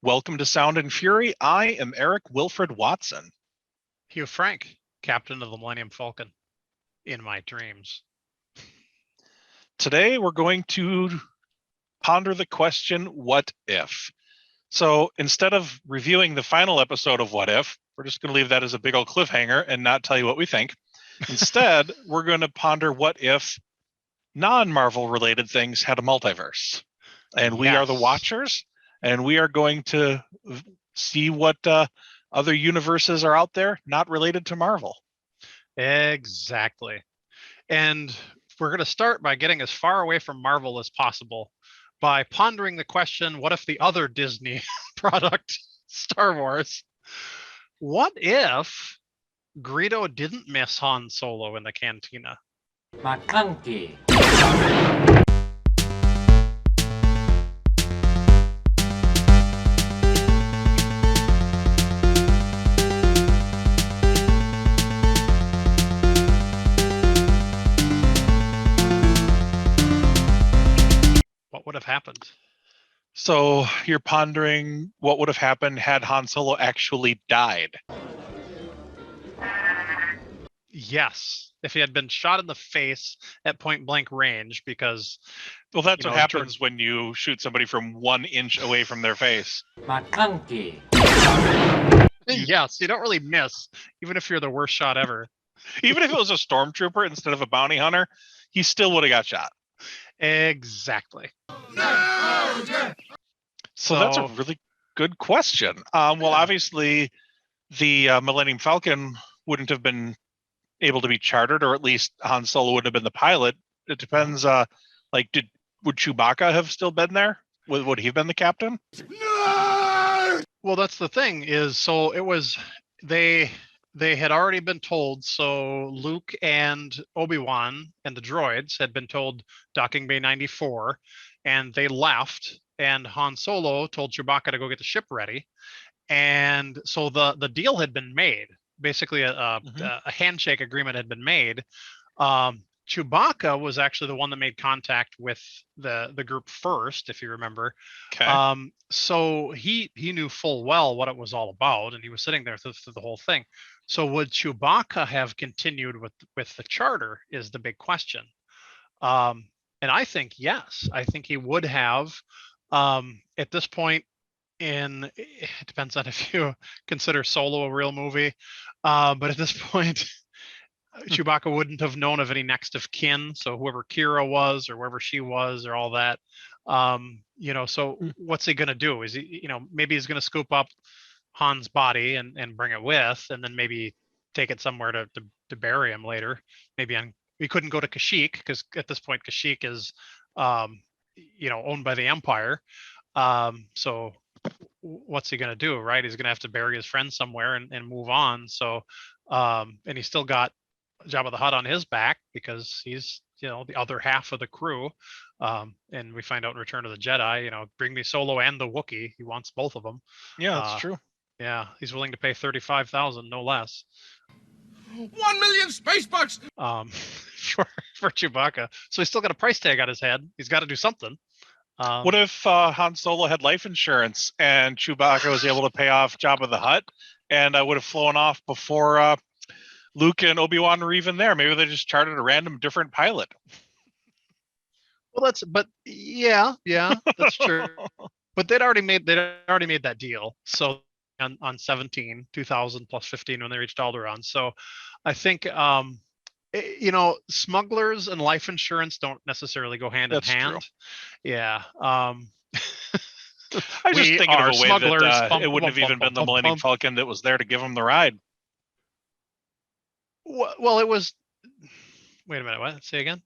Welcome to Sound and Fury. I am Eric Wilfred Watson. Hugh Frank, captain of the Millennium Falcon, in my dreams. Today we're going to ponder the question, what if? So instead of reviewing the final episode of What If, we're just going to leave that as a big old cliffhanger and not tell you what we think. Instead, we're going to ponder what if non-Marvel related things had a multiverse. And we are the Watchers, and we are going to see what other universes are out there not related to Marvel. Exactly. And we're going to start by getting as far away from Marvel as possible by pondering the question, what if the other Disney product, Star Wars, what if Greedo didn't miss Han Solo in the Cantina? McConkey. What would have happened? So you're pondering what would have happened had Han Solo actually died. Yes, if he had been shot in the face at point blank range, because well, that's what happens when you shoot somebody from 1 inch away from their face. McConkey. Yes, you don't really miss, even if you're the worst shot ever. Even if it was a stormtrooper instead of a bounty hunter, he still would have got shot. Exactly. So that's a really good question. Well, obviously, the Millennium Falcon wouldn't have been able to be chartered, or at least Han Solo wouldn't have been the pilot. It depends. Would Chewbacca have still been there? Would he have been the captain? No! Well, that's the thing. So it was they had already been told. So Luke and Obi-Wan and the droids had been told Docking Bay 94, and they left. And Han Solo told Chewbacca to go get the ship ready. And so the deal had been made. Basically, a handshake agreement had been made. Chewbacca was actually the one that made contact with the group first, if you remember. Okay. So he knew full well what it was all about, and he was sitting there through the whole thing. So would Chewbacca have continued with the charter is the big question. And I think yes. I think he would have. At this point, it depends on if you consider Solo a real movie, but at this point, Chewbacca wouldn't have known of any next of kin. So whoever Kira was, or wherever she was, or all that, So what's he gonna do? Is he, maybe he's gonna scoop up Han's body and bring it with, and then maybe take it somewhere to bury him later. Maybe we couldn't go to Kashyyyk because at this point Kashyyyk is, owned by the Empire. So what's he going to do, right? He's going to have to bury his friend somewhere and move on. So, and he's still got Jabba the Hutt on his back because he's, the other half of the crew. And we find out in Return of the Jedi, bring me Solo and the Wookiee. He wants both of them. Yeah, that's true. Yeah, he's willing to pay 35,000, no less. 1 million space bucks for Chewbacca. So he's still got a price tag on his head. He's got to do something. What if Han Solo had life insurance and Chewbacca was able to pay off Jabba the Hutt, and I would have flown off before Luke and Obi-Wan were even there? Maybe they just chartered a random different pilot. Well, yeah, that's true. But they'd already made that deal. So on 2000 plus 15 when they reached Alderaan. So I think smugglers and life insurance don't necessarily go hand in hand. True. Yeah. I was just thinking of a way that it wouldn't have even been the Millennium Falcon that was there to give him the ride. Well, it was. Wait a minute. What? Say again?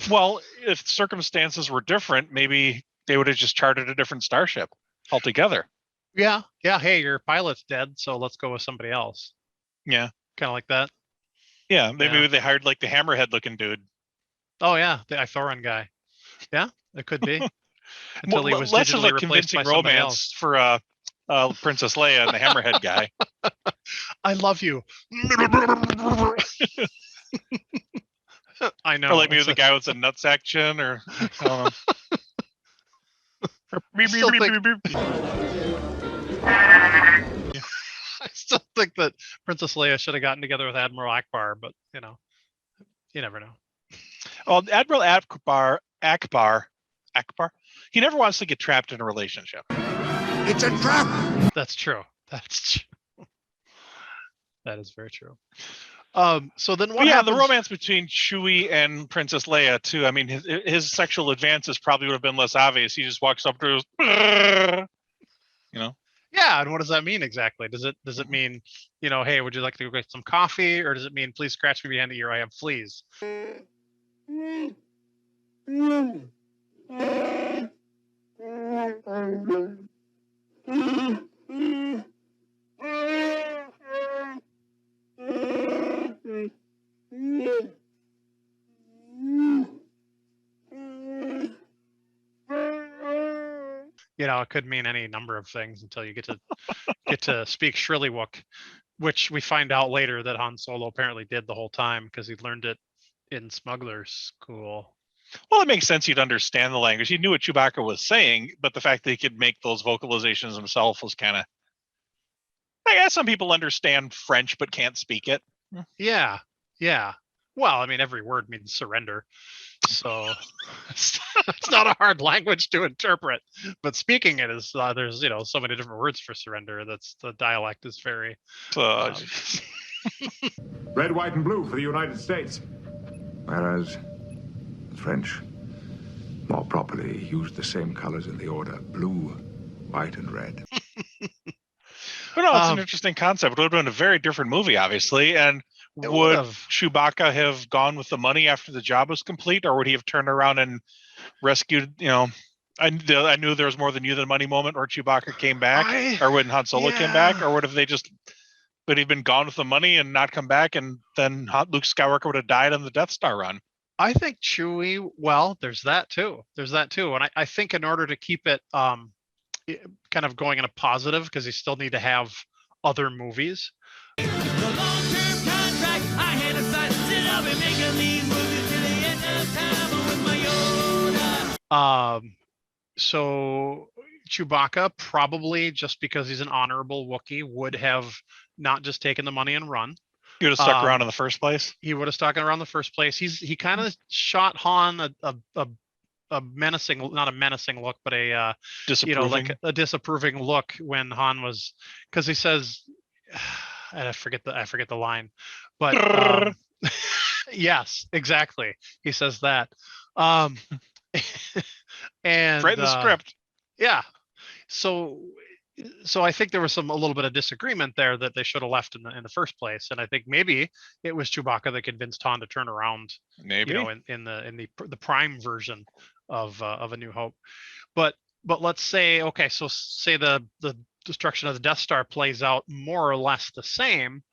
Well, if circumstances were different, maybe they would have just chartered a different starship altogether. Yeah. Hey, your pilot's dead, so let's go with somebody else. Yeah. Kind of like that. Yeah, maybe they hired like the hammerhead-looking dude. Oh yeah, the Ithoran guy. Yeah, it could be. Until he was less of a convincing romance for Princess Leia and the hammerhead guy. I love you. I know. Or like maybe the guy with a nutsack chin, or I don't know. think that Princess Leia should have gotten together with Admiral Akbar, but you never know. Well, Admiral Akbar, he never wants to get trapped in a relationship. It's a trap! That's true. That's true. That is very true. So then what happens? The romance between Chewie and Princess Leia too. I mean, his sexual advances probably would have been less obvious. He just walks up to her, Yeah, and what does that mean exactly? Does it mean, hey, would you like to go get some coffee, or does it mean please scratch me behind the ear? I have fleas. It could mean any number of things until you get to speak Shrillywook, which we find out later that Han Solo apparently did the whole time because he learned it in smuggler school. Well, it makes sense he'd understand the language. He knew what Chewbacca was saying, but the fact that he could make those vocalizations himself was kind of... I guess some people understand French but can't speak it. Yeah. Well, I mean, every word means surrender. So it's not a hard language to interpret, but speaking it is there's so many different words for surrender. That's the dialect is very Red, white, and blue for the United States. Whereas the French more properly used the same colors in the order blue, white, and red. But no, it's an interesting concept. It would have been a very different movie, obviously. And would Chewbacca have gone with the money after the job was complete, or would he have turned around and rescued, I knew there was more than you than money moment, or Chewbacca came back, or when Han Solo came back, or would have would he been gone with the money and not come back, and then Luke Skywalker would have died on the Death Star run? I think Chewie, well, there's that too. And I think in order to keep it kind of going in a positive, because you still need to have other movies. So Chewbacca, probably just because he's an honorable Wookiee, would have not just taken the money and run. He would have stuck around in the first place. He would have stuck around in the first place. He kind of shot Han a menacing, not a menacing look, but a like a disapproving look when Han was, because he says, and I forget the line, but yes, exactly. He says that. And right in the script. Yeah. So I think there was a little bit of disagreement there that they should have left in the first place, and I think maybe it was Chewbacca that convinced Han to turn around. Maybe in the prime version of A New Hope, but let's say say the destruction of the Death Star plays out more or less the same.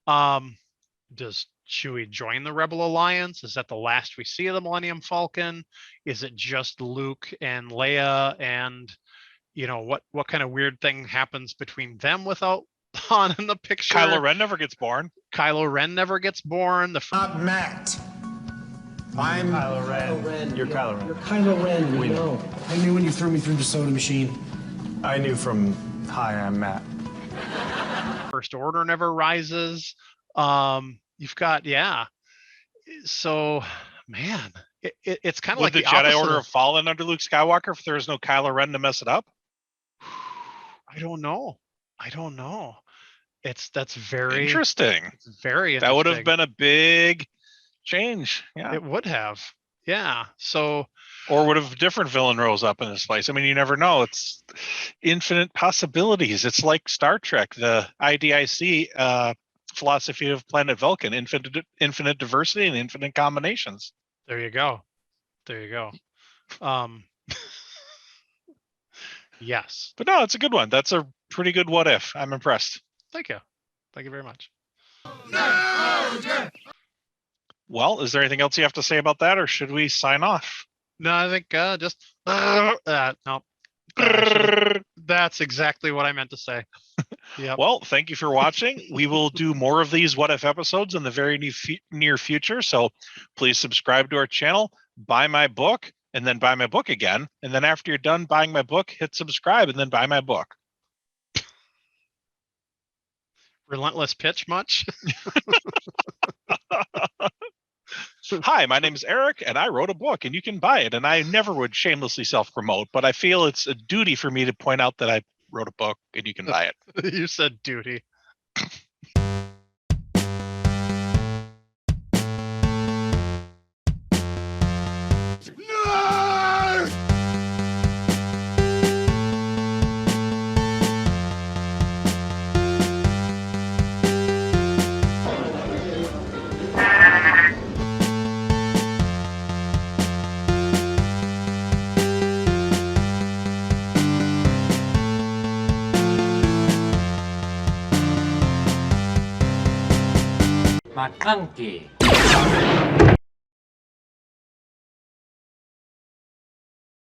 Does Chewie join the Rebel Alliance? Is that the last we see of the Millennium Falcon? Is it just Luke and Leia, and what kind of weird thing happens between them without Han in the picture? Kylo Ren never gets born. Not Matt. I'm Kylo Ren. You're Kylo Ren. You're Kylo Ren. We know. I knew when you threw me through the soda machine. I knew from hi, I'm Matt. First Order never rises. You've got So, man, it's kind of like the Jedi Order have fallen under Luke Skywalker if there is no Kylo Ren to mess it up. I don't know. That's very interesting. Very interesting. That would have been a big change. Yeah, it would have. Yeah. So, or would have a different villain rose up in this place? I mean, you never know. It's infinite possibilities. It's like Star Trek, the IDIC philosophy of Planet Vulcan: infinite diversity and infinite combinations. There you go. Yes. But no, it's a good one. That's a pretty good what if. I'm impressed. Thank you very much. Well, is there anything else you have to say about that, or should we sign off? No, I think just no. That's exactly what I meant to say. Yeah. Well, thank you for watching. We will do more of these what if episodes in the very near future. So please subscribe to our channel, buy my book, and then buy my book again. And then after you're done buying my book, hit subscribe and then buy my book. Relentless pitch much? Hi, my name's Eric, and I wrote a book, and you can buy it. And I never would shamelessly self-promote, but I feel it's a duty for me to point out that I wrote a book, and you can buy it. You said duty. McClunky.